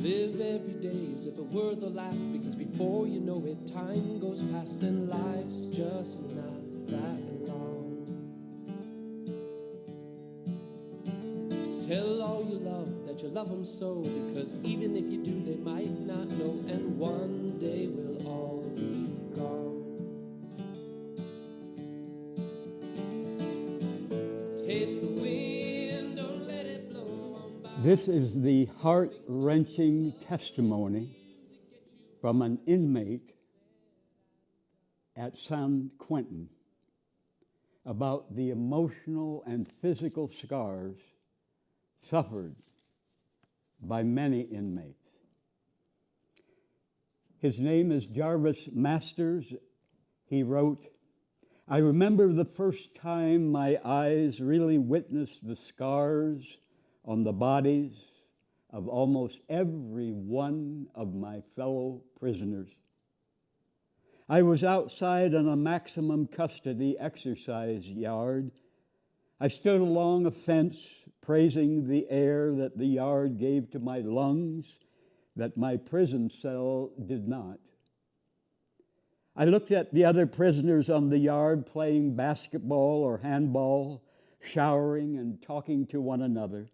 Live every day as if it were the last, because before you know it, time goes past and life's just not that long. Tell all you love that you love them so, because even if you do, they might not know, and one day we'll all be gone. Taste the wind, don't let it blow on by. This is the heart-wrenching testimony from an inmate at San Quentin about the emotional and physical scars suffered by many inmates. His name is Jarvis Masters. He wrote, "I remember the first time my eyes really witnessed the scars on the bodies of almost every one of my fellow prisoners. I was outside on a maximum custody exercise yard. I stood along a fence, praising the air that the yard gave to my lungs that my prison cell did not. I looked at the other prisoners on the yard playing basketball or handball, showering and talking to one another.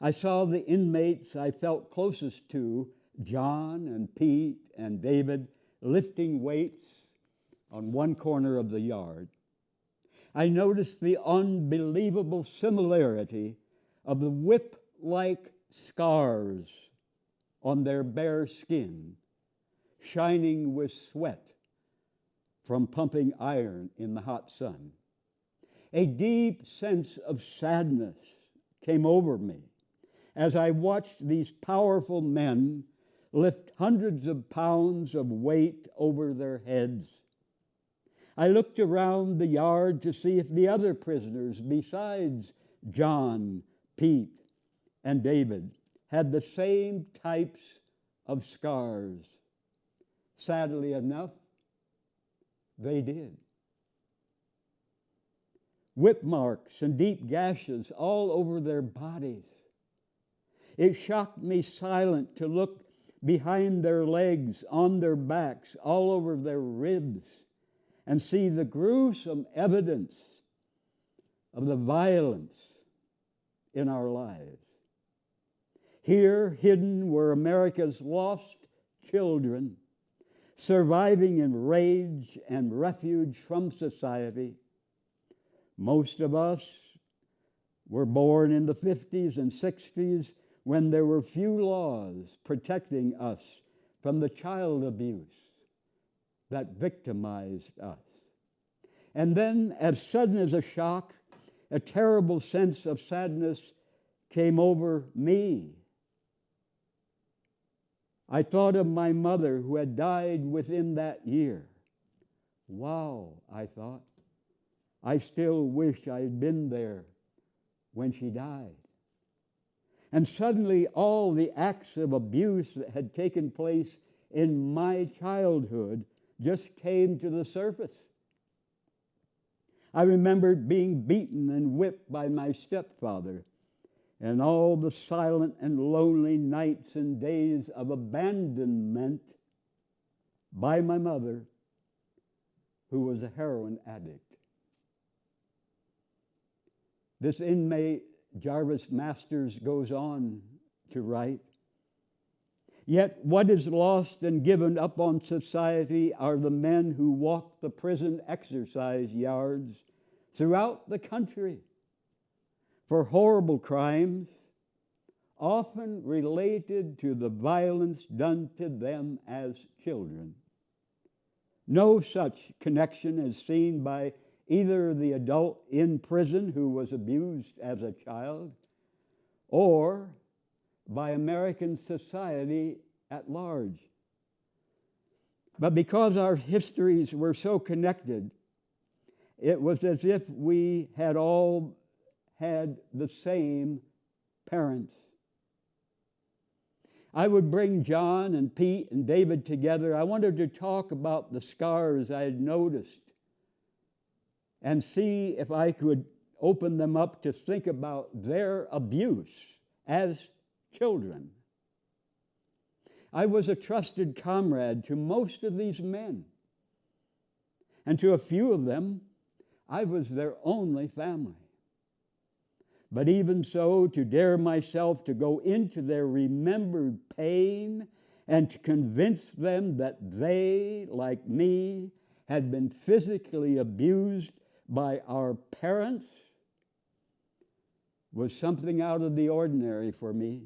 I saw the inmates I felt closest to, John and Pete and David, lifting weights on one corner of the yard. I noticed the unbelievable similarity of the whip-like scars on their bare skin, shining with sweat from pumping iron in the hot sun. A deep sense of sadness came over me as I watched these powerful men lift hundreds of pounds of weight over their heads. I looked around the yard to see if the other prisoners, besides John, Pete, and David, had the same types of scars. Sadly enough, they did. Whip marks and deep gashes all over their bodies. It shocked me silent to look behind their legs, on their backs, all over their ribs, and see the gruesome evidence of the violence in our lives. Here, hidden, were America's lost children, surviving in rage and refuge from society. Most of us were born in the 50s and 60s when there were few laws protecting us from the child abuse that victimized us. And then, as sudden as a shock, a terrible sense of sadness came over me. I thought of my mother who had died within that year. Wow, I thought, I still wish I had been there when she died. And suddenly all the acts of abuse that had taken place in my childhood just came to the surface. I remembered being beaten and whipped by my stepfather, and all the silent and lonely nights and days of abandonment by my mother, who was a heroin addict. This inmate, Jarvis Masters, goes on to write, "Yet what is lost and given up on society are the men who walk the prison exercise yards throughout the country for horrible crimes, often related to the violence done to them as children. No such connection is seen by either the adult in prison who was abused as a child or by American society at large. But because our histories were so connected, it was as if we had all had the same parents. I would bring John and Pete and David together. I wanted to talk about the scars I had noticed and see if I could open them up to think about their abuse as children. I was a trusted comrade to most of these men. And to a few of them, I was their only family. But even so, to dare myself to go into their remembered pain and to convince them that they, like me, had been physically abused by our parents was something out of the ordinary for me.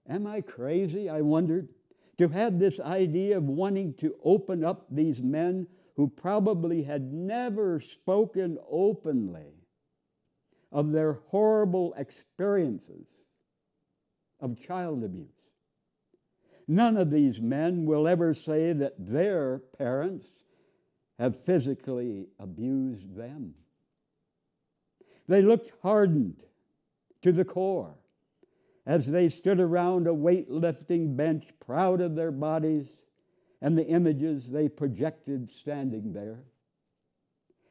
Am I crazy, I wondered, to have this idea of wanting to open up these men who probably had never spoken openly of their horrible experiences of child abuse? None of these men will ever say that their parents have physically abused them. They looked hardened to the core as they stood around a weightlifting bench, proud of their bodies and the images they projected standing there.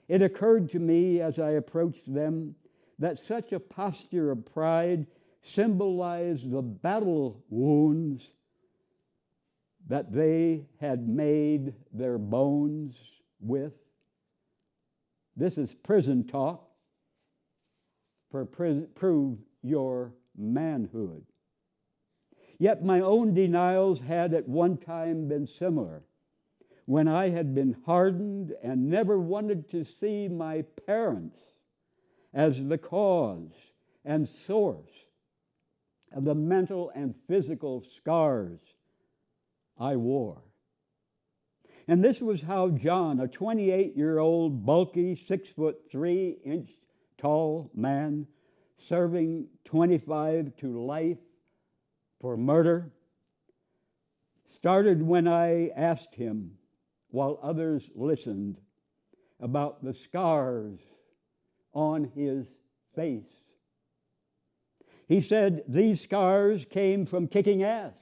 It occurred to me as I approached them that such a posture of pride symbolized the battle wounds that they had made their bones with. This is prison talk for prove your manhood. Yet my own denials had at one time been similar, when I had been hardened and never wanted to see my parents as the cause and source of the mental and physical scars I wore. And this was how John, a 28-year-old, bulky, 6'3" tall man, serving 25 to life for murder, started when I asked him, while others listened, about the scars on his face. He said these scars came from kicking ass,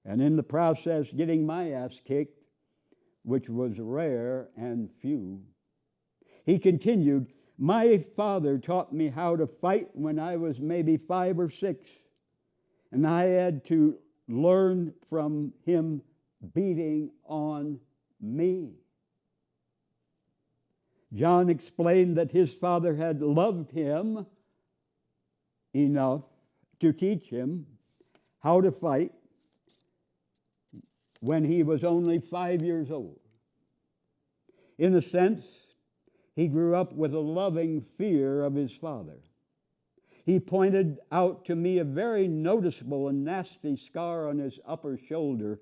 and in the process getting my ass kicked, which was rare and few. He continued, my father taught me how to fight when I was maybe 5 or 6, and I had to learn from him beating on me. John explained that his father had loved him enough to teach him how to fight when he was only 5 years old. In a sense, he grew up with a loving fear of his father. He pointed out to me a very noticeable and nasty scar on his upper shoulder.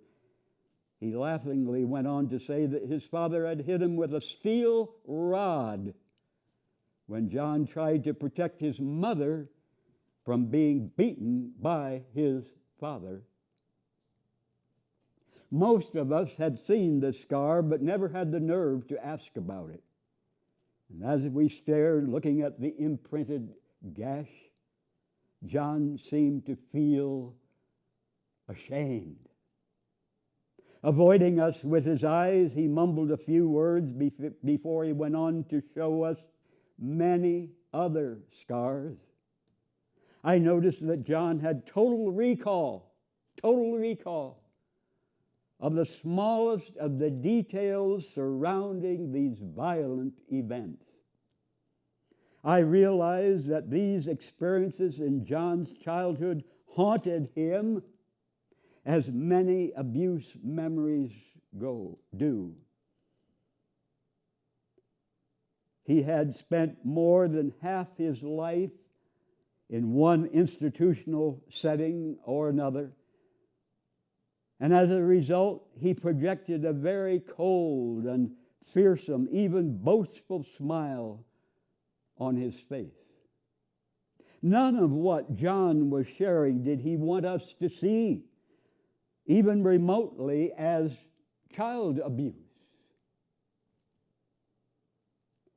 He laughingly went on to say that his father had hit him with a steel rod when John tried to protect his mother from being beaten by his father. Most of us had seen this scar, but never had the nerve to ask about it. And as we stared, looking at the imprinted gash, John seemed to feel ashamed. Avoiding us with his eyes, he mumbled a few words before he went on to show us many other scars. I noticed that John had total recall of the smallest of the details surrounding these violent events. I realized that these experiences in John's childhood haunted him as many abuse memories do. He had spent more than half his life in one institutional setting or another, and as a result, he projected a very cold and fearsome, even boastful smile on his face. None of what John was sharing did he want us to see, even remotely, as child abuse.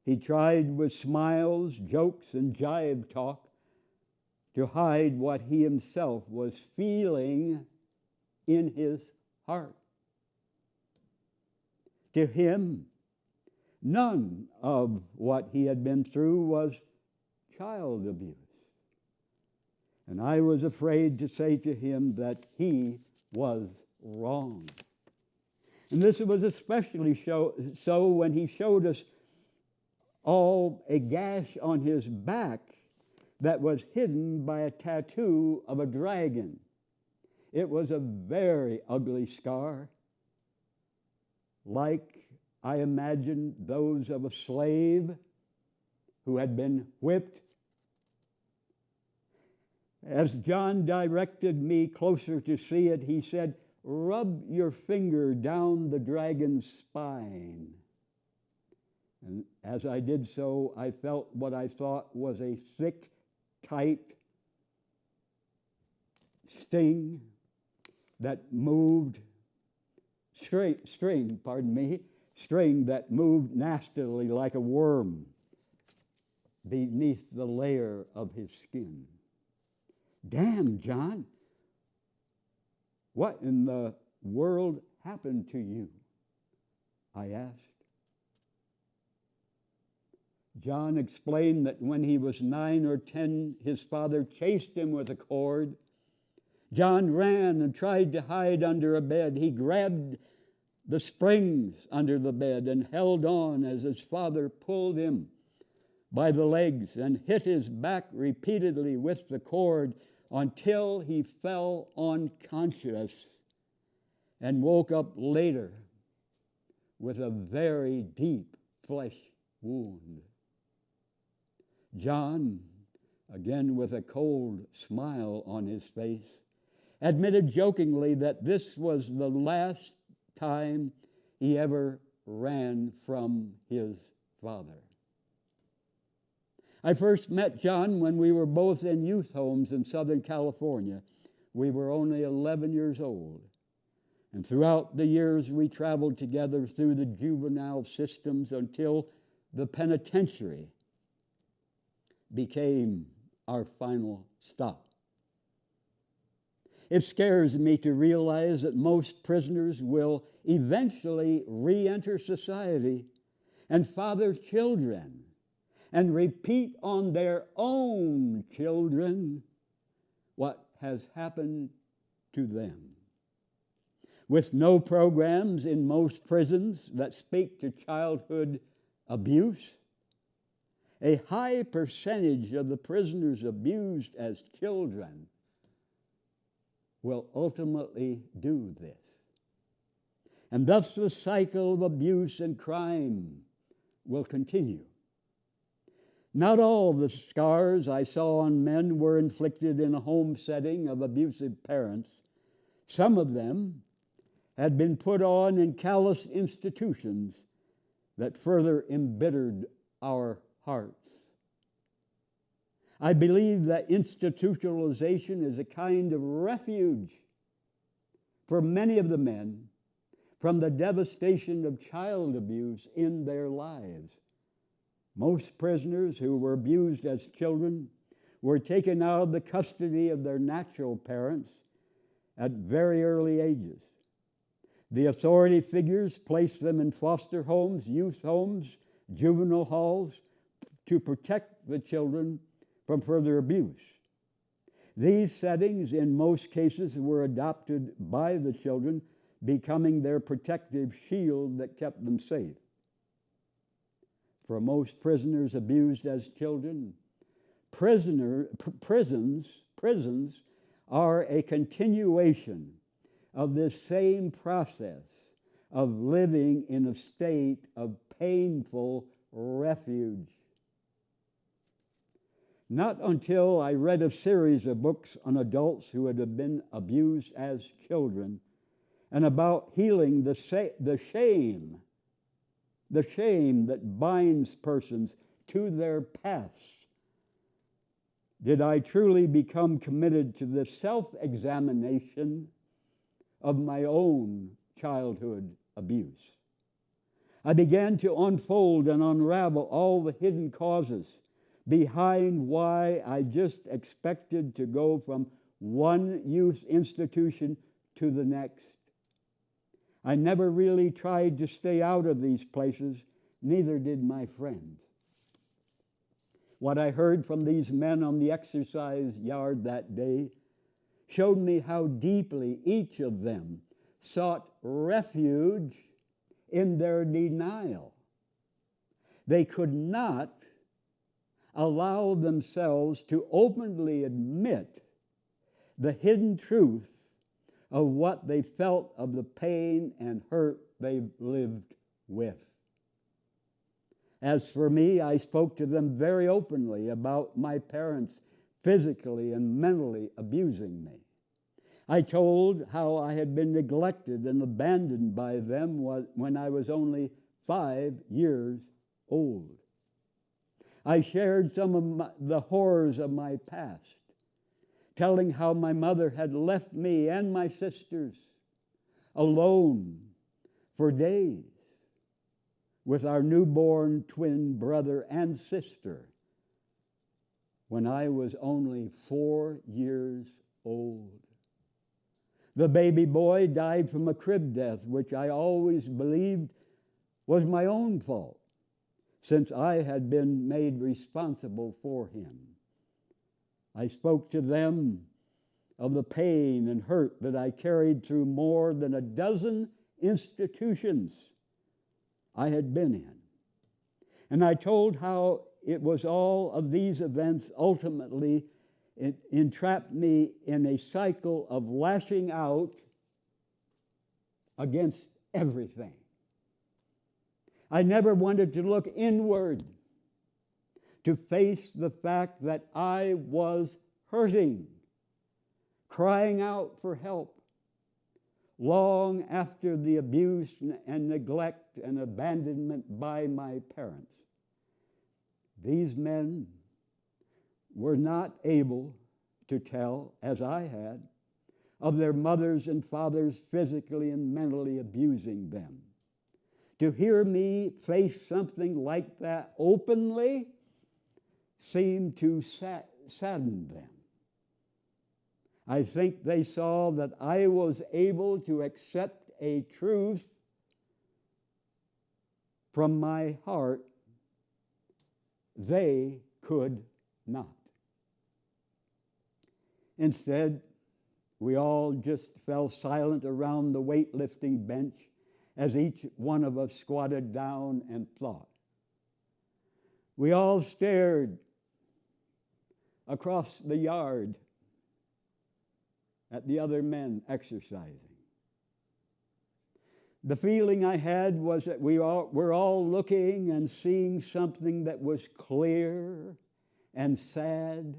He tried with smiles, jokes, and jive talk to hide what he himself was feeling in his heart. To him, none of what he had been through was child abuse. And I was afraid to say to him that he was wrong. And this was especially so when he showed us all a gash on his back that was hidden by a tattoo of a dragon. It was a very ugly scar, like I imagined those of a slave who had been whipped. As John directed me closer to see it, he said, "Rub your finger down the dragon's spine." And as I did so, I felt what I thought was a thick, tight sting that moved, string that moved nastily like a worm beneath the layer of his skin. "Damn, John, what in the world happened to you?" I asked. John explained that when he was 9 or 10, his father chased him with a cord. John ran and tried to hide under a bed. He grabbed the springs under the bed and held on as his father pulled him by the legs and hit his back repeatedly with the cord until he fell unconscious and woke up later with a very deep flesh wound. John, again with a cold smile on his face, admitted jokingly that this was the last time he ever ran from his father. I first met John when we were both in youth homes in Southern California. We were only 11 years old. And throughout the years, we traveled together through the juvenile systems until the penitentiary became our final stop. It scares me to realize that most prisoners will eventually re-enter society and father children and repeat on their own children what has happened to them. With no programs in most prisons that speak to childhood abuse, a high percentage of the prisoners abused as children will ultimately do this. And thus the cycle of abuse and crime will continue. Not all the scars I saw on men were inflicted in a home setting of abusive parents. Some of them had been put on in callous institutions that further embittered our hearts. I believe that institutionalization is a kind of refuge for many of the men from the devastation of child abuse in their lives. Most prisoners who were abused as children were taken out of the custody of their natural parents at very early ages. The authority figures placed them in foster homes, youth homes, juvenile halls to protect the children from further abuse. These settings, in most cases, were adopted by the children, becoming their protective shield that kept them safe. For most prisoners abused as children, prisons are a continuation of this same process of living in a state of painful refuge. Not until I read a series of books on adults who had been abused as children and about healing the shame that binds persons to their past did I truly become committed to the self-examination of my own childhood abuse. I began to unfold and unravel all the hidden causes behind why I just expected to go from one youth institution to the next. I never really tried to stay out of these places, neither did my friends. What I heard from these men on the exercise yard that day showed me how deeply each of them sought refuge in their denial. They could not allow themselves to openly admit the hidden truth of what they felt of the pain and hurt they lived with. As for me, I spoke to them very openly about my parents physically and mentally abusing me. I told how I had been neglected and abandoned by them when I was only 5 years old. I shared some of the horrors of my past, telling how my mother had left me and my sisters alone for days with our newborn twin brother and sister when I was only 4 years old. The baby boy died from a crib death, which I always believed was my own fault, since I had been made responsible for him. I spoke to them of the pain and hurt that I carried through more than a dozen institutions I had been in. And I told how it was all of these events ultimately entrapped me in a cycle of lashing out against everything. I never wanted to look inward to face the fact that I was hurting, crying out for help, long after the abuse and neglect and abandonment by my parents. These men were not able to tell, as I had, of their mothers and fathers physically and mentally abusing them. To hear me face something like that openly seemed to sadden them. I think they saw that I was able to accept a truth from my heart they could not. Instead, we all just fell silent around the weightlifting bench as each one of us squatted down and thought. We all stared across the yard at the other men exercising. The feeling I had was that we're all looking and seeing something that was clear and sad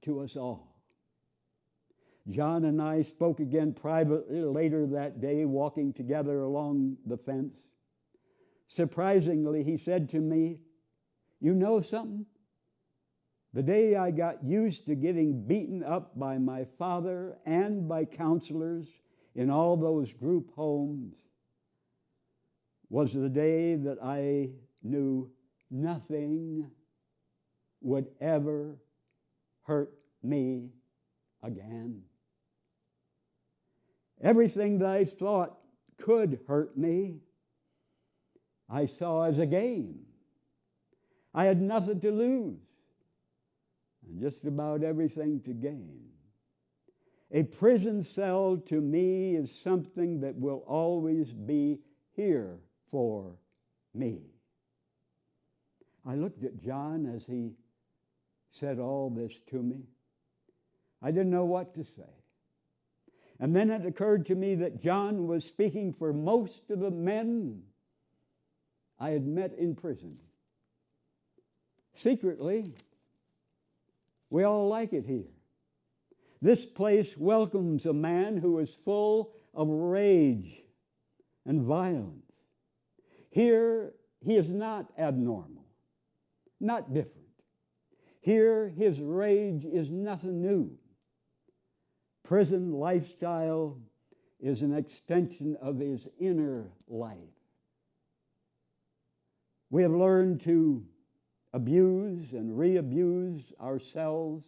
to us all. John and I spoke again privately later that day, walking together along the fence. Surprisingly, he said to me, "You know something? The day I got used to getting beaten up by my father and by counselors in all those group homes was the day that I knew nothing would ever hurt me again. Everything that I thought could hurt me, I saw as a game. I had nothing to lose and just about everything to gain. A prison cell to me is something that will always be here for me." I looked at John as he said all this to me. I didn't know what to say. And then it occurred to me that John was speaking for most of the men I had met in prison. Secretly, we all like it here. This place welcomes a man who is full of rage and violence. Here, he is not abnormal, not different. Here, his rage is nothing new. Prison lifestyle is an extension of his inner life. We have learned to abuse and re-abuse ourselves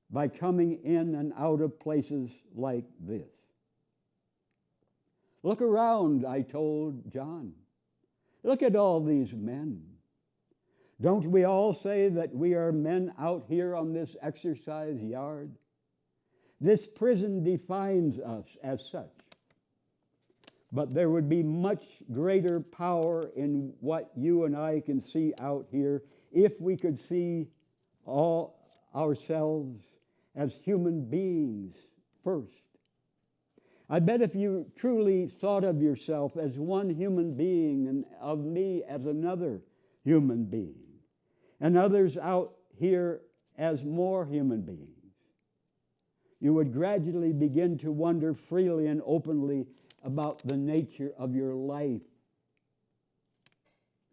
by coming in and out of places like this. Look around, I told John. Look at all these men. Don't we all say that we are men out here on this exercise yard? This prison defines us as such. But there would be much greater power in what you and I can see out here if we could see all ourselves as human beings first. I bet if you truly thought of yourself as one human being and of me as another human being, and others out here as more human beings, you would gradually begin to wonder freely and openly about the nature of your life.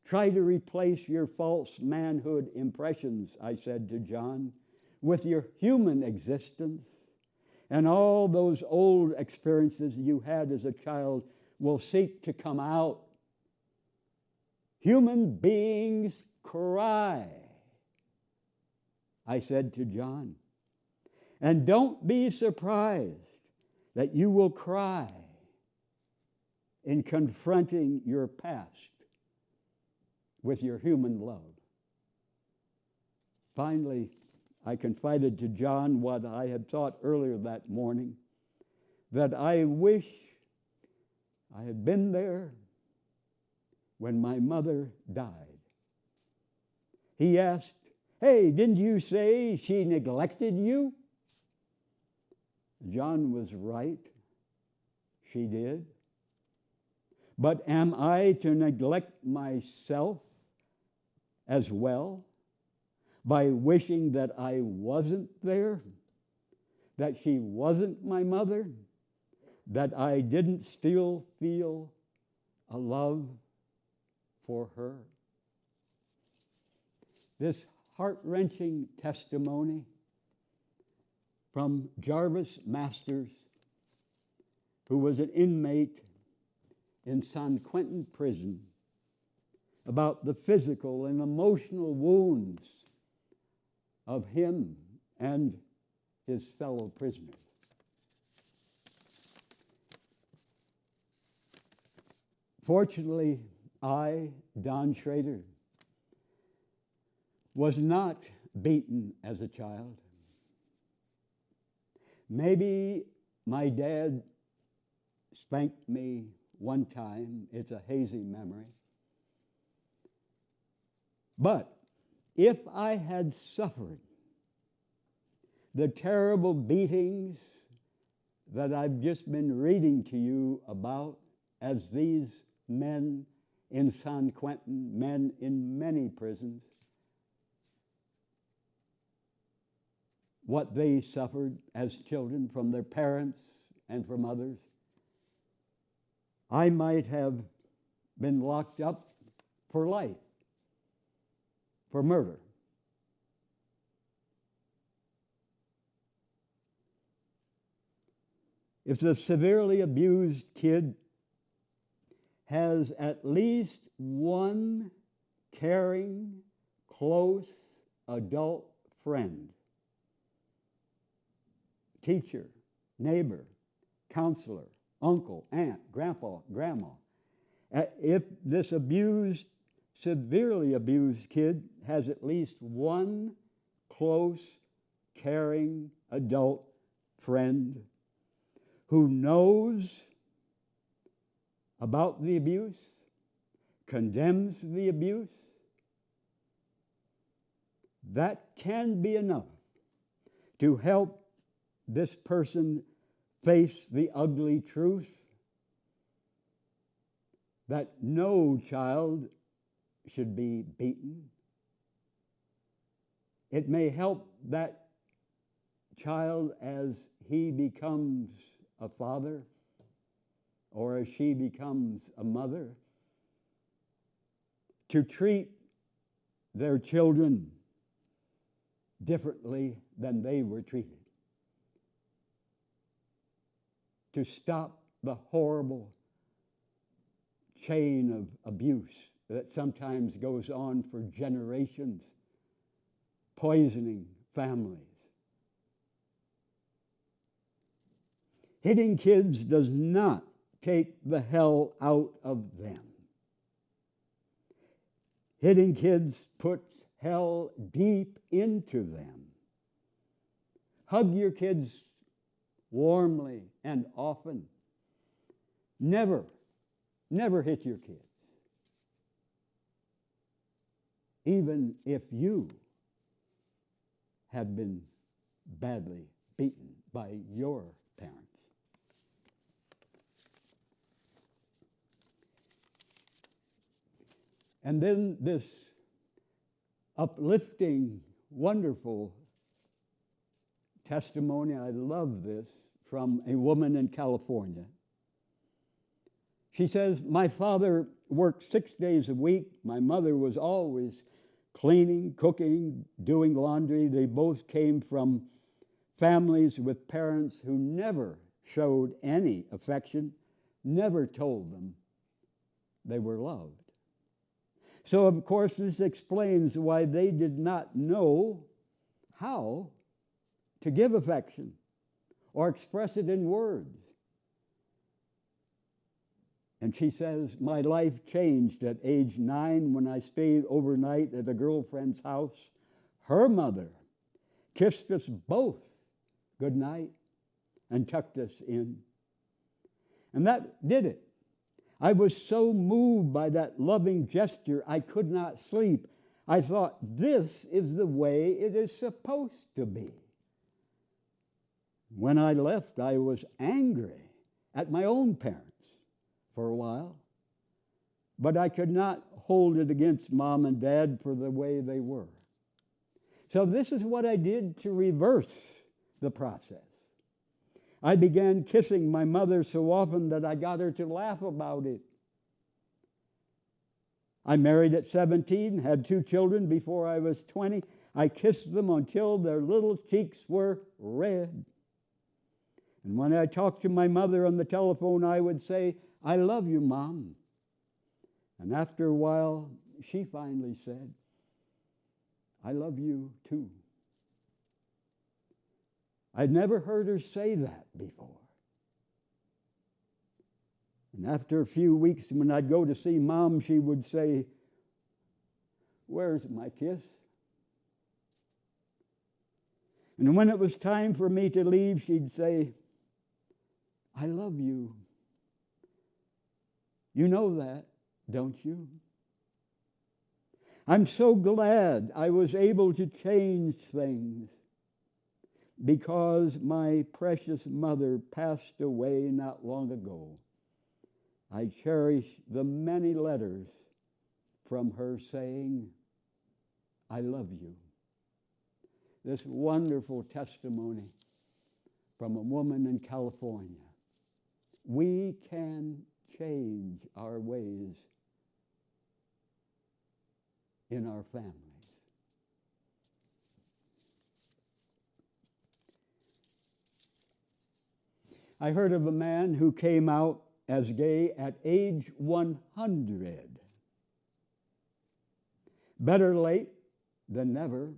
Try to replace your false manhood impressions, I said to John, with your human existence, and all those old experiences you had as a child will seek to come out. Human beings cry, I said to John, and don't be surprised that you will cry in confronting your past with your human love. Finally, I confided to John what I had thought earlier that morning, that I wish I had been there when my mother died. He asked, "Hey, didn't you say she neglected you?" John was right. She did. But am I to neglect myself as well by wishing that I wasn't there, that she wasn't my mother, that I didn't still feel a love for her? This heart-wrenching testimony from Jarvis Masters, who was an inmate in San Quentin prison, about the physical and emotional wounds of him and his fellow prisoners. Fortunately, I, Don Schrader, was not beaten as a child. Maybe my dad spanked me one time. It's a hazy memory. But if I had suffered the terrible beatings that I've just been reading to you about, as these men in San Quentin, men in many prisons, what they suffered as children from their parents and from others, I might have been locked up for life, for murder. If the severely abused kid has at least one caring, close adult friend, teacher, neighbor, counselor, uncle, aunt, grandpa, grandma, if this severely abused kid has at least one close, caring adult friend who knows about the abuse, condemns the abuse, that can be enough to help this person face the ugly truth that no child should be beaten. It may help that child as he becomes a father or as she becomes a mother to treat their children differently than they were treated. To stop the horrible chain of abuse that sometimes goes on for generations, poisoning families. Hitting kids does not take the hell out of them. Hitting kids puts hell deep into them. Hug your kids warmly and often. Never hit your kids, even if you have been badly beaten by your parents. And then this uplifting, wonderful testimony, I love this, from a woman in California. She says, my father worked 6 days a week. My mother was always cleaning, cooking, doing laundry. They both came from families with parents who never showed any affection, never told them they were loved. So, of course, this explains why they did not know how to give affection or express it in words. And she says, my life changed at age 9 when I stayed overnight at a girlfriend's house. Her mother kissed us both good night and tucked us in. And that did it. I was so moved by that loving gesture, I could not sleep. I thought, this is the way it is supposed to be. When I left, I was angry at my own parents for a while, but I could not hold it against Mom and Dad for the way they were. So this is what I did to reverse the process. I began kissing my mother so often that I got her to laugh about it. I married at 17, had 2 children before I was 20. I kissed them until their little cheeks were red. And when I talked to my mother on the telephone, I would say, I love you, Mom. And after a while, she finally said, I love you too. I'd never heard her say that before. And after a few weeks, when I'd go to see Mom, she would say, where's my kiss? And when it was time for me to leave, she'd say, I love you. You know that, don't you? I'm so glad I was able to change things because my precious mother passed away not long ago. I cherish the many letters from her saying, I love you. This wonderful testimony from a woman in California. We can change our ways in our families. I heard of a man who came out as gay at age 100. Better late than never.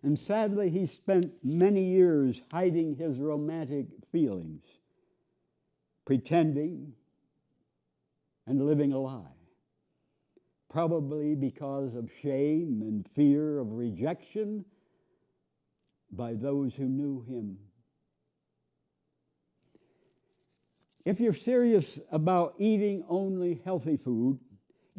And sadly, he spent many years hiding his romantic feelings, pretending and living a lie, probably because of shame and fear of rejection by those who knew him. If you're serious about eating only healthy food,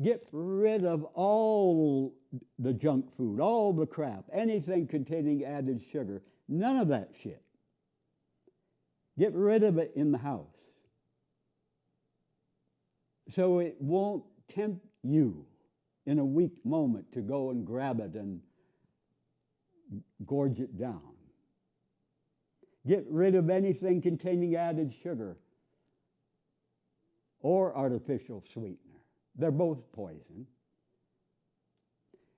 get rid of all the junk food, all the crap, anything containing added sugar. None of that shit. Get rid of it in the house so it won't tempt you in a weak moment to go and grab it and gorge it down. Get rid of anything containing added sugar or artificial sweetener. They're both poison.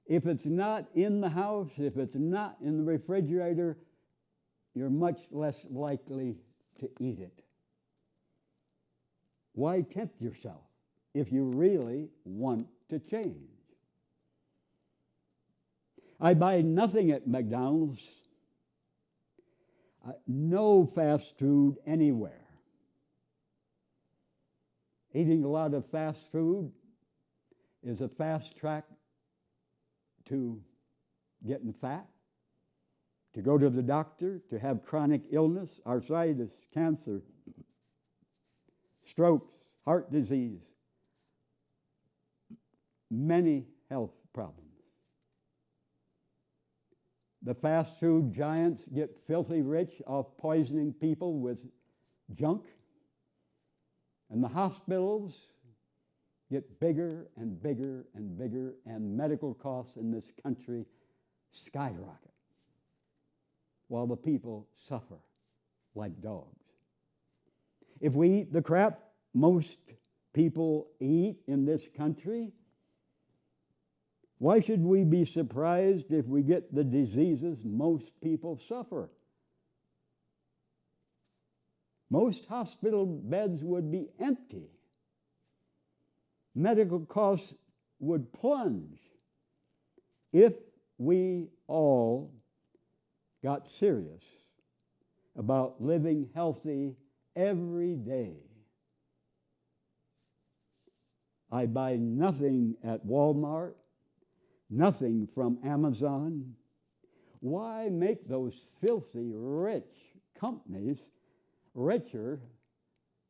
If it's not in the house, if it's not in the refrigerator, you're much less likely to eat it. Why tempt yourself if you really want to change? I buy nothing at McDonald's, no fast food anywhere. Eating a lot of fast food is a fast track to getting fat, to go to the doctor, to have chronic illness, arthritis, cancer, strokes, heart disease, many health problems. The fast food giants get filthy rich off poisoning people with junk, and the hospitals get bigger and bigger and bigger, and medical costs in this country skyrocket while the people suffer like dogs. If we eat the crap most people eat in this country, why should we be surprised if we get the diseases most people suffer? Most hospital beds would be empty. Medical costs would plunge if we all got serious about living healthy every day. I buy nothing at Walmart, nothing from Amazon. Why make those filthy rich companies richer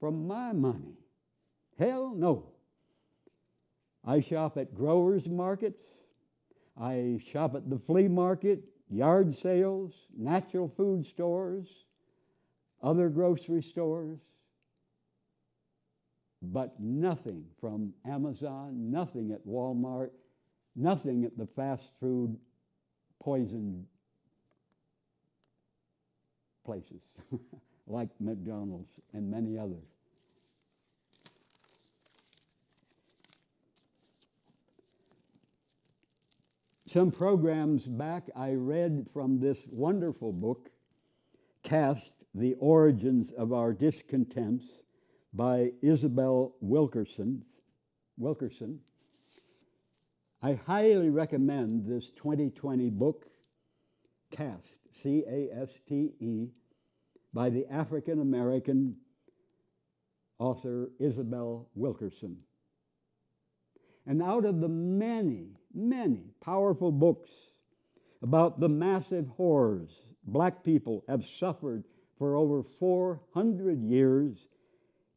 from my money? Hell no. I shop at growers' markets. I shop at the flea market, yard sales, natural food stores, other grocery stores. But nothing from Amazon, nothing at Walmart, nothing at the fast food poison places like McDonald's and many others. Some programs back, I read from this wonderful book, Caste, The Origins of Our Discontents, by Isabel Wilkerson. I highly recommend this 2020 book, Caste, C-A-S-T-E, by the African-American author Isabel Wilkerson. And out of the many, many powerful books about the massive horrors black people have suffered for over 400 years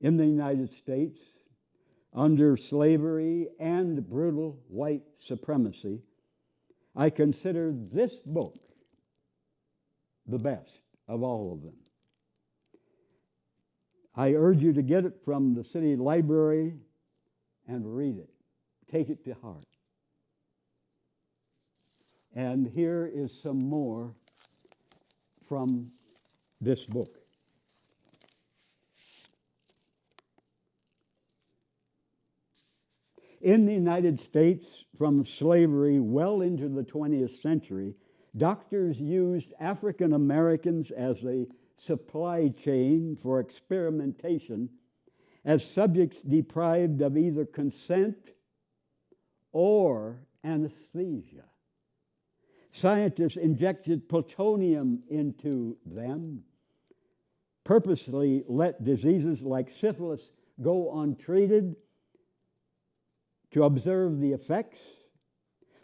in the United States under slavery and brutal white supremacy, I consider this book the best of all of them. I urge you to get it from the city library and read it. Take it to heart. And here is some more from this book. In the United States, from slavery well into the 20th century, doctors used African Americans as a supply chain for experimentation as subjects deprived of either consent or anesthesia. Scientists injected plutonium into them, purposely let diseases like syphilis go untreated to observe the effects,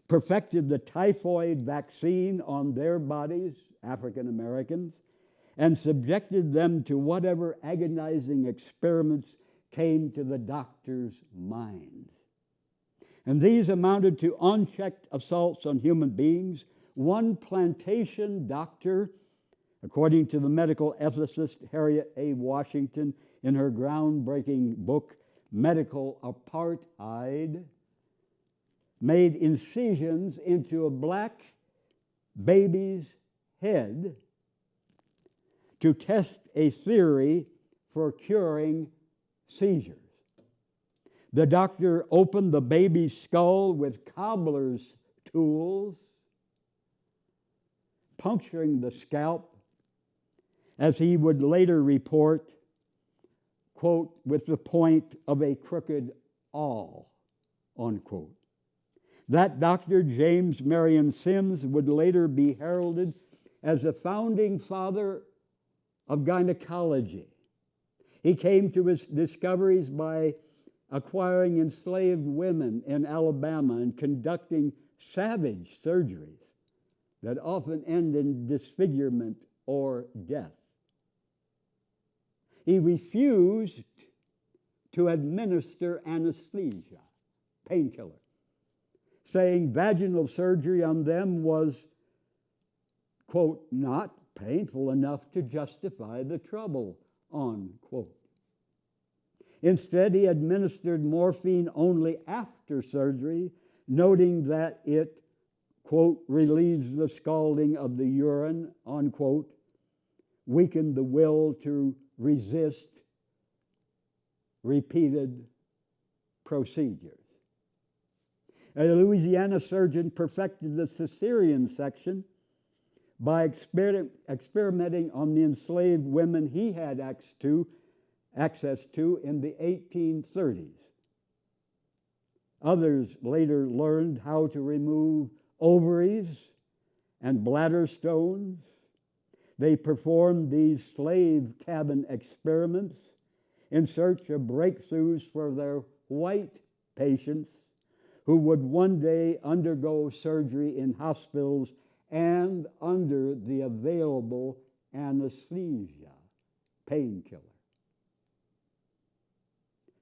perfected the typhoid vaccine on their bodies, African Americans, and subjected them to whatever agonizing experiments came to the doctor's minds. And these amounted to unchecked assaults on human beings. One plantation doctor, according to the medical ethicist Harriet A. Washington in her groundbreaking book, Medical Apartheid, made incisions into a black baby's head to test a theory for curing seizures. The doctor opened the baby's skull with cobbler's tools, puncturing the scalp, as he would later report, quote, with the point of a crooked awl, unquote. That Dr. James Marion Sims would later be heralded as the founding father of gynecology. He came to his discoveries by acquiring enslaved women in Alabama and conducting savage surgeries that often end in disfigurement or death. He refused to administer anesthesia, painkiller, saying vaginal surgery on them was, quote, not painful enough to justify the trouble, unquote. Instead, he administered morphine only after surgery, noting that it, quote, relieves the scalding of the urine, unquote, weakened the will to resist repeated procedures. A Louisiana surgeon perfected the cesarean section by experimenting on the enslaved women he had access to in the 1830s. Others later learned how to remove ovaries and bladder stones. They performed these slave cabin experiments in search of breakthroughs for their white patients who would one day undergo surgery in hospitals and under the available anesthesia, painkiller.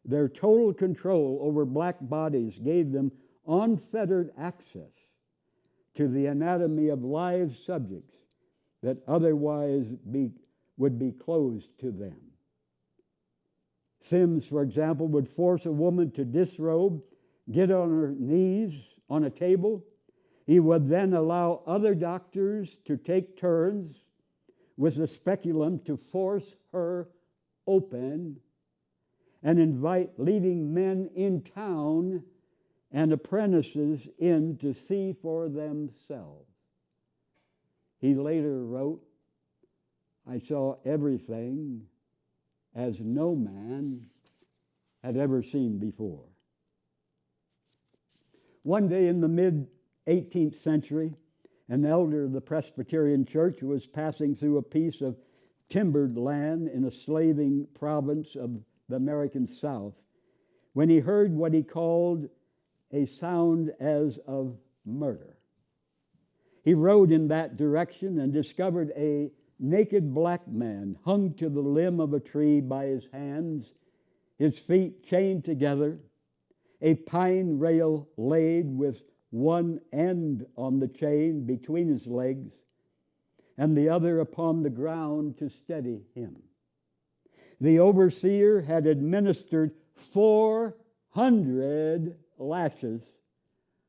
Their total control over black bodies gave them unfettered access to the anatomy of live subjects that otherwise would be closed to them. Sims, for example, would force a woman to disrobe, get on her knees on a table. He would then allow other doctors to take turns with the speculum to force her open and invite leading men in town and apprentices in to see for themselves. He later wrote, "I saw everything as no man had ever seen before." One day in the mid-18th century, an elder of the Presbyterian Church was passing through a piece of timbered land in a slaving province of the American South when he heard what he called a sound as of murder. He rode in that direction and discovered a naked black man hung to the limb of a tree by his hands, his feet chained together, a pine rail laid with one end on the chain between his legs and the other upon the ground to steady him. The overseer had administered 400 lashes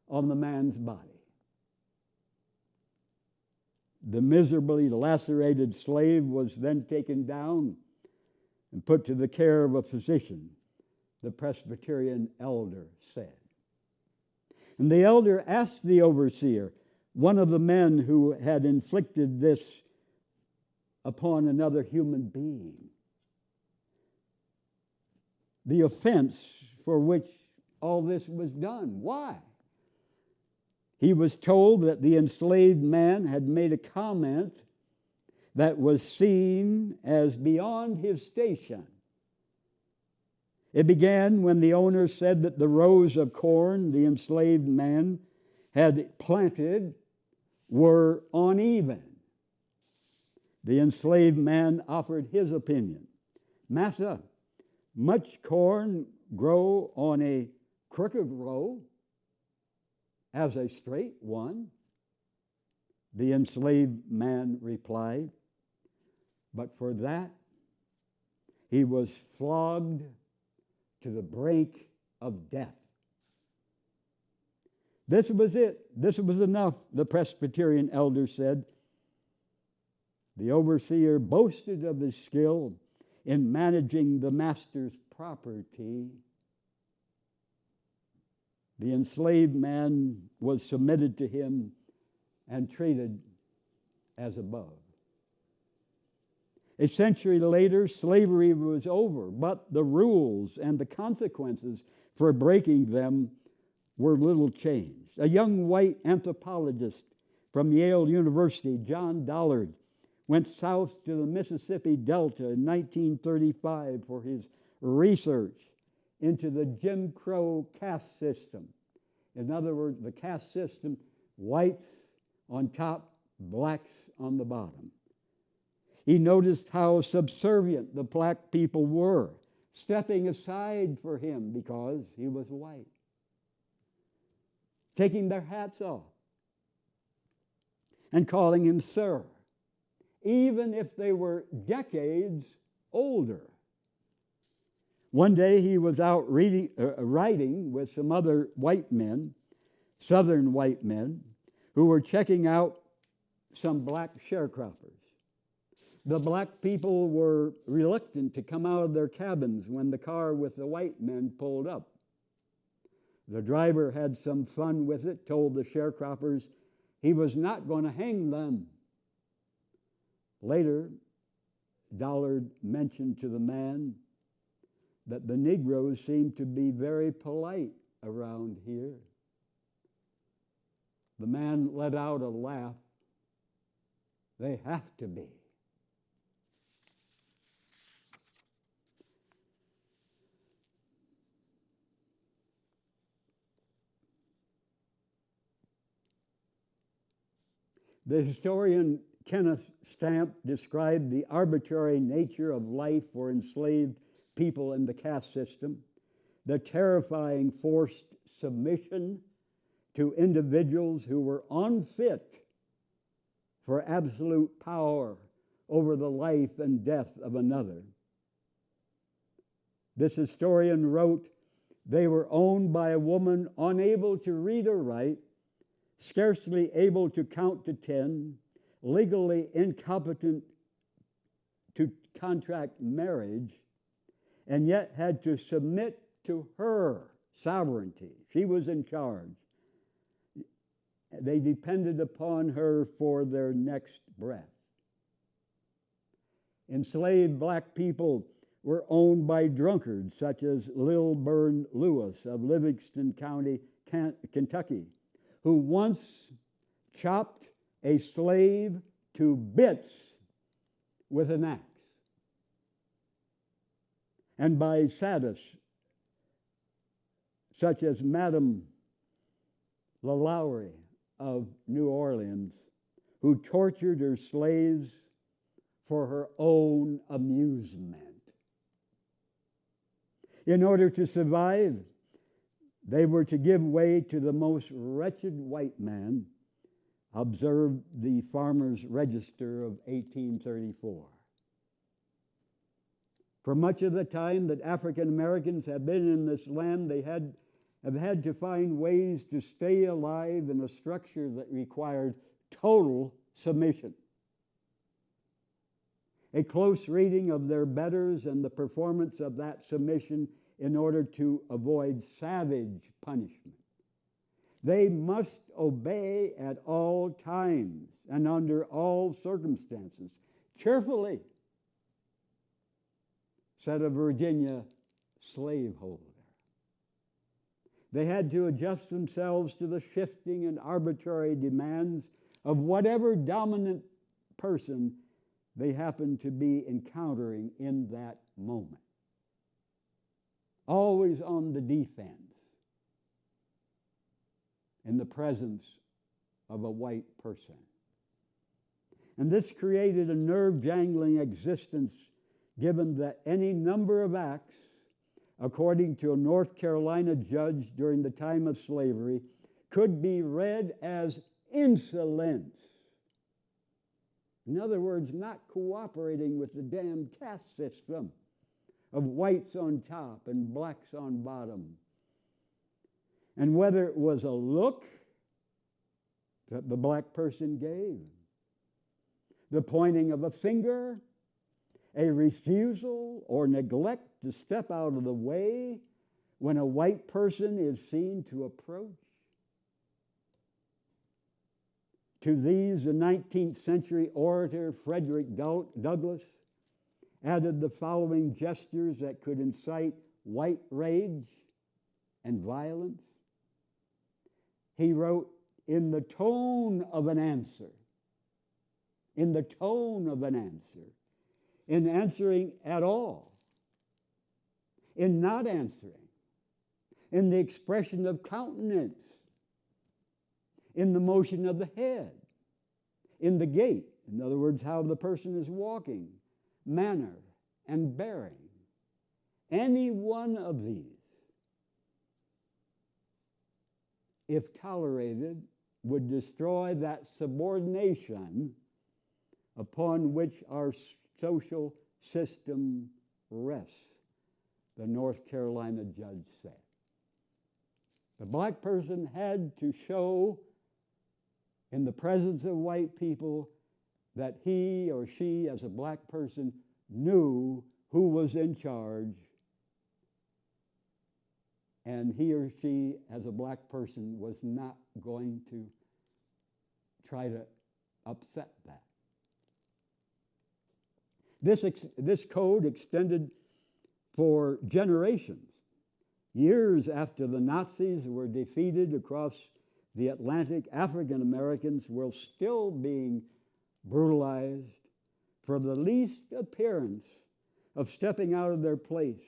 on the man's body. The miserably lacerated slave was then taken down and put to the care of a physician, the Presbyterian elder said. And the elder asked the overseer, one of the men who had inflicted this upon another human being, the offense for which all this was done. Why? He was told that the enslaved man had made a comment that was seen as beyond his station. It began when the owner said that the rows of corn the enslaved man had planted were uneven. The enslaved man offered his opinion. "Massa, much corn grow on a crooked row as a straight one?" The enslaved man replied, "But for that he was flogged to the brink of death." This was it. This was enough, the Presbyterian elder said. The overseer boasted of his skill in managing the master's property. The enslaved man was submitted to him and treated as above. A century later, slavery was over, but the rules and the consequences for breaking them were little changed. A young white anthropologist from Yale University, John Dollard, went south to the Mississippi Delta in 1935 for his research into the Jim Crow caste system. In other words, the caste system, whites on top, blacks on the bottom. He noticed how subservient the black people were, stepping aside for him because he was white, taking their hats off and calling him sir, even if they were decades older. One day he was out riding with some other white men, southern white men, who were checking out some black sharecroppers. The black people were reluctant to come out of their cabins when the car with the white men pulled up. The driver had some fun with it, told the sharecroppers he was not going to hang them. Later, Dollard mentioned to the man that the Negroes seemed to be very polite around here. The man let out a laugh. They have to be. The historian Kenneth Stamp described the arbitrary nature of life for enslaved people in the caste system, the terrifying forced submission to individuals who were unfit for absolute power over the life and death of another. This historian wrote, they were owned by a woman unable to read or write, scarcely able to count to 10, legally incompetent to contract marriage, and yet had to submit to her sovereignty. She was in charge. They depended upon her for their next breath. Enslaved black people were owned by drunkards such as Lilburn Lewis of Livingston County, Kentucky, who once chopped a slave to bits with an axe. And by sadists such as Madame LaLaurie of New Orleans, who tortured her slaves for her own amusement. In order to survive, they were to give way to the most wretched white man, observe the Farmer's Register of 1834. For much of the time that African Americans have been in this land, they have had to find ways to stay alive in a structure that required total submission. A close reading of their betters and the performance of that submission in order to avoid savage punishment. They must obey at all times and under all circumstances, cheerfully, said a Virginia slaveholder. They had to adjust themselves to the shifting and arbitrary demands of whatever dominant person they happened to be encountering in that moment. Always on the defense in the presence of a white person. And this created a nerve-jangling existence, given that any number of acts, according to a North Carolina judge during the time of slavery, could be read as insolence. In other words, not cooperating with the damn caste system of whites on top and blacks on bottom. And whether it was a look that the black person gave, the pointing of a finger, a refusal or neglect to step out of the way when a white person is seen to approach. To these, the 19th century orator Frederick Douglass added the following gestures that could incite white rage and violence. He wrote, in the tone of an answer, in the tone of an answer, in answering at all, in not answering, in the expression of countenance, in the motion of the head, in the gait, in other words, how the person is walking, manner, and bearing. Any one of these, if tolerated, would destroy that subordination upon which our social system rests, the North Carolina judge said. The black person had to show in the presence of white people that he or she, as a black person, knew who was in charge, and he or she, as a black person, was not going to try to upset that. This code extended for generations. Years after the Nazis were defeated across the Atlantic, African Americans were still being brutalized for the least appearance of stepping out of their place.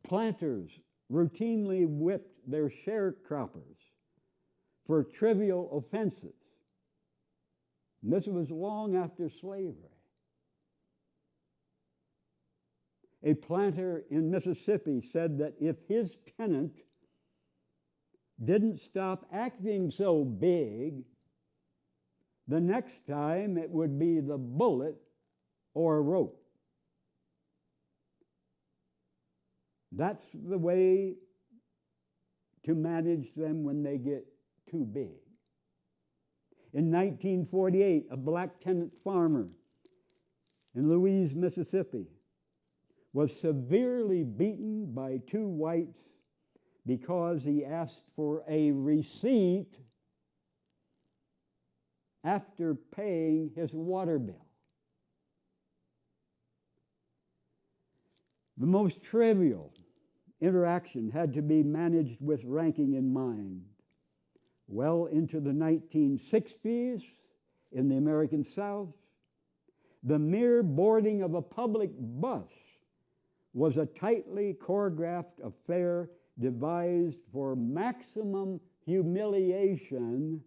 Planters routinely whipped their sharecroppers for trivial offenses. And this was long after slavery. A planter in Mississippi said that if his tenant didn't stop acting so big, the next time it would be the bullet or a rope. That's the way to manage them when they get too big. In 1948, a black tenant farmer in Louise, Mississippi, was severely beaten by two whites because he asked for a receipt after paying his water bill. The most trivial interaction had to be managed with ranking in mind. Well into the 1960s, in the American South, the mere boarding of a public bus was a tightly choreographed affair devised for maximum humiliation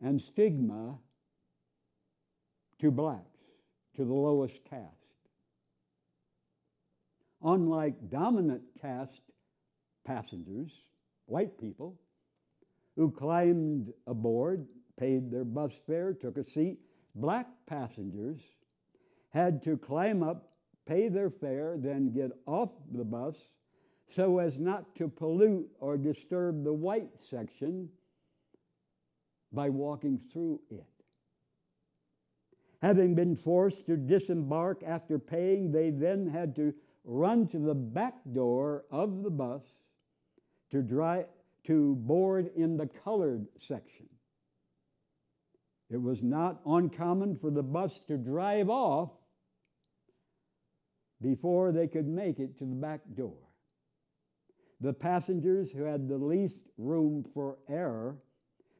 and stigma to blacks, to the lowest caste. Unlike dominant caste passengers, white people, who climbed aboard, paid their bus fare, took a seat, black passengers had to climb up, pay their fare, then get off the bus so as not to pollute or disturb the white section by walking through it. Having been forced to disembark after paying, they then had to run to the back door of the bus to board in the colored section. It was not uncommon for the bus to drive off before they could make it to the back door. The passengers who had the least room for error,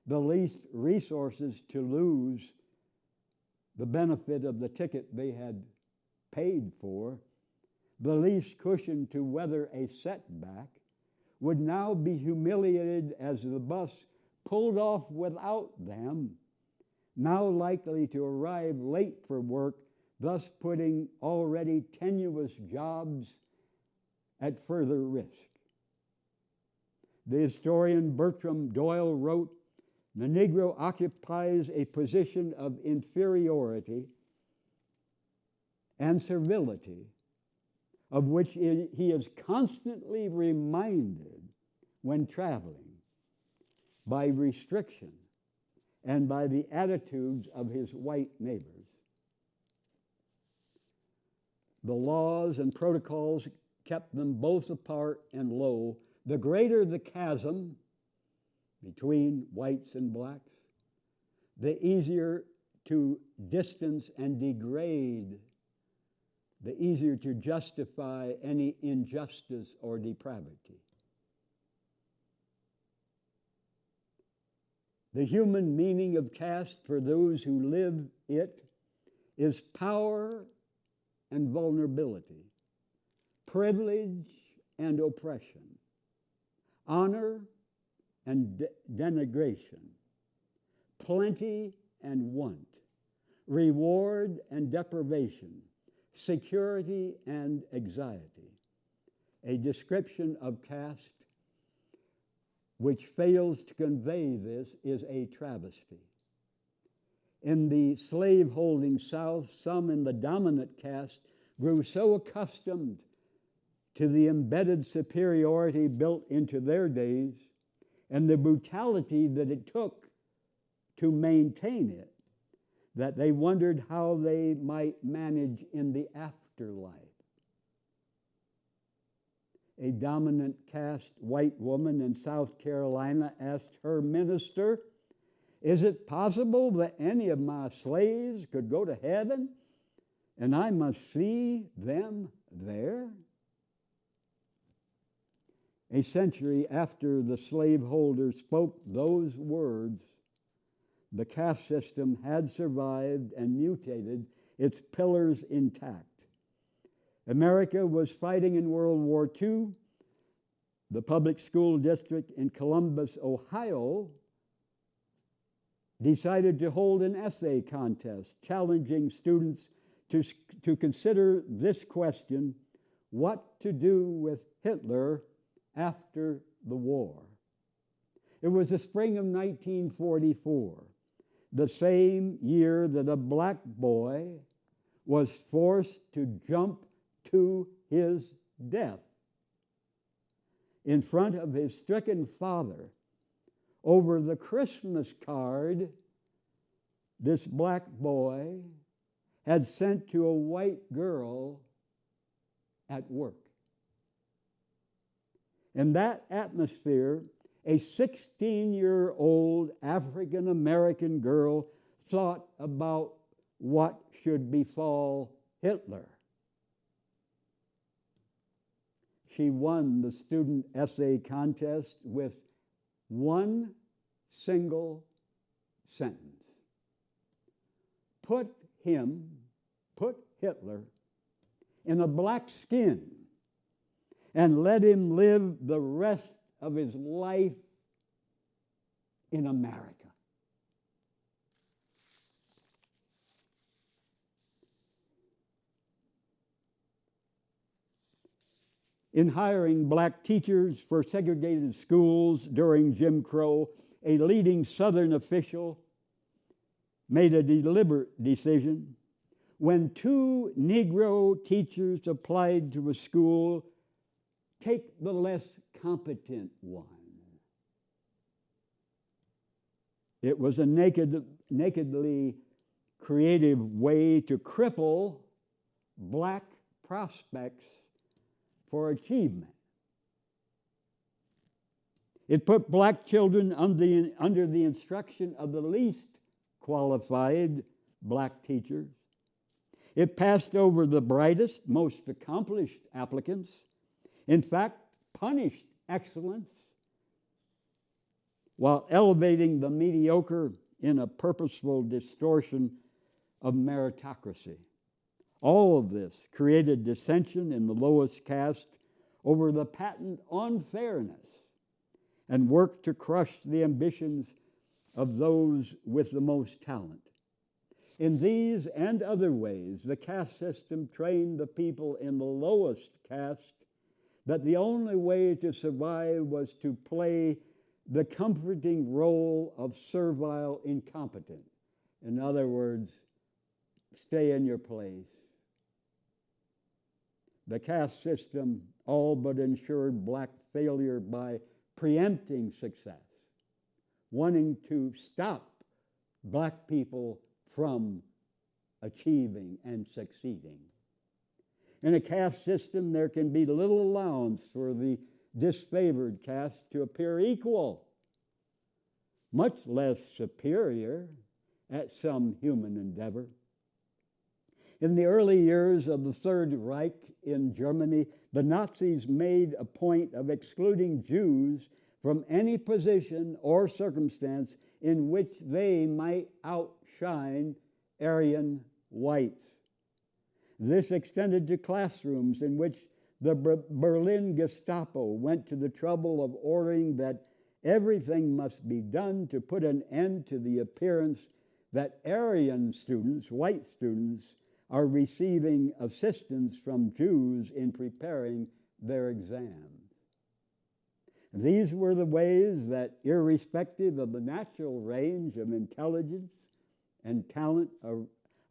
the least resources to lose the benefit of the ticket they had paid for, the least cushion to weather a setback, would now be humiliated as the bus pulled off without them, now likely to arrive late for work, thus putting already tenuous jobs at further risk. The historian Bertram Doyle wrote, "The Negro occupies a position of inferiority and servility of which he is constantly reminded when traveling by restriction and by the attitudes of his white neighbors. The laws and protocols kept them both apart and low. The greater the chasm between whites and blacks, the easier to distance and degrade, the easier to justify any injustice or depravity. The human meaning of caste for those who live it is power and vulnerability, privilege and oppression, honor and denigration, plenty and want, reward and deprivation, security and anxiety. A description of caste which fails to convey this is a travesty. In the slave-holding South, some in the dominant caste grew so accustomed to the embedded superiority built into their days and the brutality that it took to maintain it, that they wondered how they might manage in the afterlife. A dominant caste white woman in South Carolina asked her minister, "Is it possible that any of my slaves could go to heaven and I must see them there?" A century after the slaveholder spoke those words, the caste system had survived and mutated, its pillars intact. America was fighting in World War II. The public school district in Columbus, Ohio, decided to hold an essay contest challenging students to consider this question: what to do with Hitler after the war. It was the spring of 1944, the same year that a black boy was forced to jump to his death in front of his stricken father over the Christmas card this black boy had sent to a white girl at work. In that atmosphere, a 16-year-old African-American girl thought about what should befall Hitler. She won the student essay contest with one single sentence: put Hitler in a black skin and let him live the rest of his life in America. In hiring black teachers for segregated schools during Jim Crow, a leading Southern official made a deliberate decision. When 2 Negro teachers applied to a school, take the less competent one. It was a nakedly creative way to cripple black prospects for achievement. It put black children under the instruction of the least qualified black teachers. It passed over the brightest, most accomplished applicants. In fact, punished excellence while elevating the mediocre in a purposeful distortion of meritocracy. All of this created dissension in the lowest caste over the patent unfairness and worked to crush the ambitions of those with the most talent. In these and other ways, the caste system trained the people in the lowest caste that the only way to survive was to play the comforting role of servile incompetent. In other words, stay in your place. The caste system all but ensured black failure by preempting success, wanting to stop black people from achieving and succeeding. In a caste system, there can be little allowance for the disfavored caste to appear equal, much less superior at some human endeavor. In the early years of the Third Reich in Germany, the Nazis made a point of excluding Jews from any position or circumstance in which they might outshine Aryan whites. This extended to classrooms in which the Berlin Gestapo went to the trouble of ordering that everything must be done to put an end to the appearance that Aryan students, white students, are receiving assistance from Jews in preparing their exams. These were the ways that, irrespective of the natural range of intelligence and talent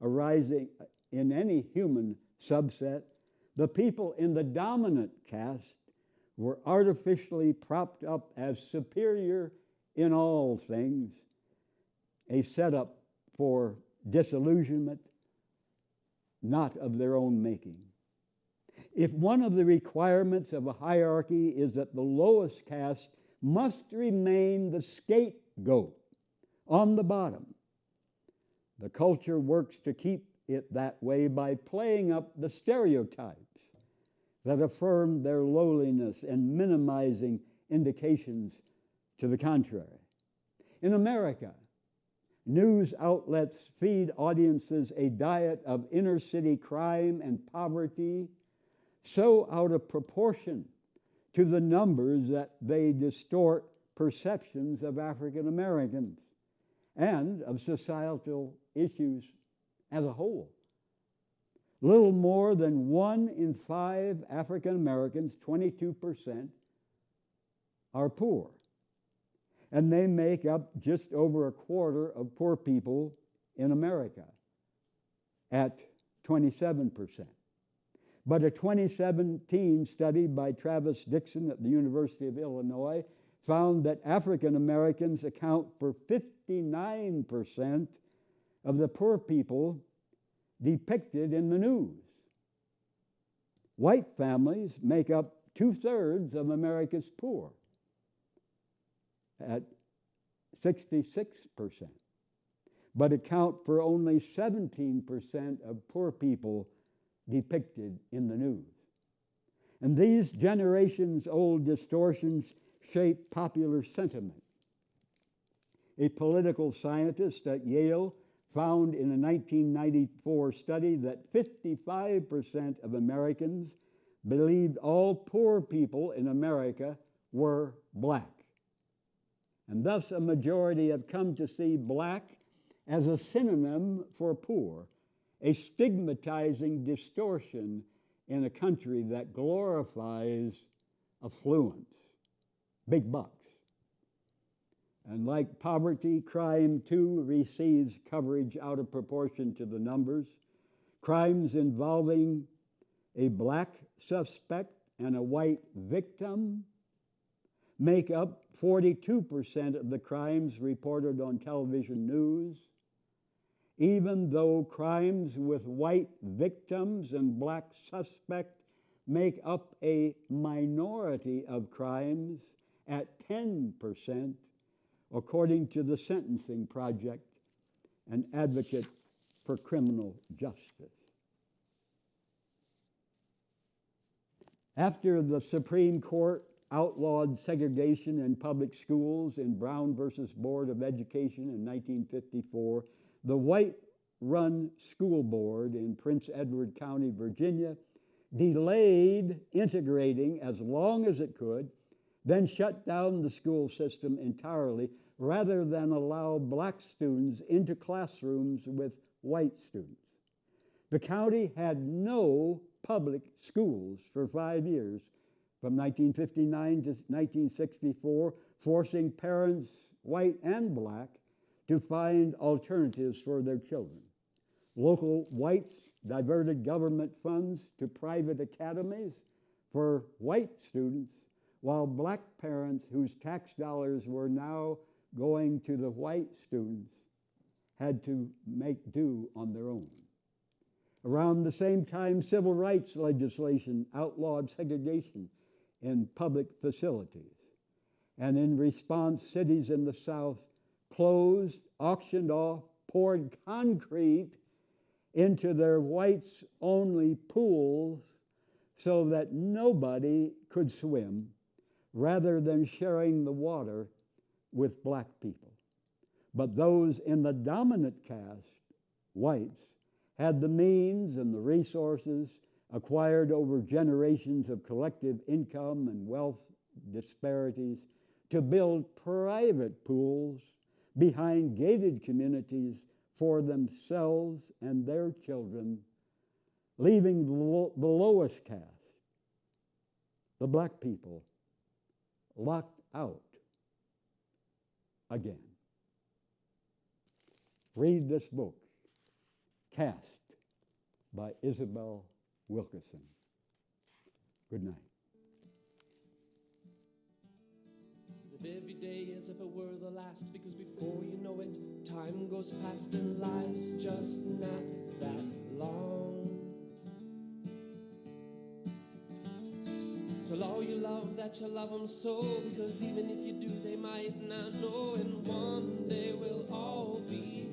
arising in any human subset, the people in the dominant caste were artificially propped up as superior in all things, a setup for disillusionment, not of their own making. If one of the requirements of a hierarchy is that the lowest caste must remain the scapegoat on the bottom, the culture works to keep it that way by playing up the stereotypes that affirm their lowliness and minimizing indications to the contrary. In America, news outlets feed audiences a diet of inner city crime and poverty so out of proportion to the numbers that they distort perceptions of African Americans and of societal issues as a whole. Little more than 1 in 5 African Americans, 22%, are poor. And they make up just over a quarter of poor people in America at 27%. But a 2017 study by Travis Dixon at the University of Illinois found that African Americans account for 59% of the poor people depicted in the news. White families make up 2/3 of America's poor at 66%, but account for only 17% of poor people depicted in the news. And these generations-old distortions shape popular sentiment. A political scientist at Yale found in a 1994 study that 55% of Americans believed all poor people in America were black. And thus a majority have come to see black as a synonym for poor, a stigmatizing distortion in a country that glorifies affluence, big bucks. And like poverty, crime too receives coverage out of proportion to the numbers. Crimes involving a black suspect and a white victim make up 42% of the crimes reported on television news, even though crimes with white victims and black suspects make up a minority of crimes at 10%, according to the Sentencing Project, an advocate for criminal justice. After the Supreme Court outlawed segregation in public schools in Brown versus Board of Education in 1954, the white-run school board in Prince Edward County, Virginia, delayed integrating as long as it could, then shut down the school system entirely rather than allow black students into classrooms with white students. The county had no public schools for 5 years, from 1959 to 1964, forcing parents, white and black, to find alternatives for their children. Local whites diverted government funds to private academies for white students, while black parents whose tax dollars were now going to the white students had to make do on their own. Around the same time, civil rights legislation outlawed segregation in public facilities. And in response, cities in the South closed, auctioned off, poured concrete into their whites-only pools so that nobody could swim, rather than sharing the water with black people. But those in the dominant caste, whites, had the means and the resources acquired over generations of collective income and wealth disparities to build private pools behind gated communities for themselves and their children, leaving the lowest caste, the black people, locked out again. Read this book, Caste, by Isabel Wilkerson. Good night. Live every day as if it were the last, because before you know it, time goes past and life's just not that long. Tell all you love that you love them so, because even if you do, they might not know, and one day we'll all be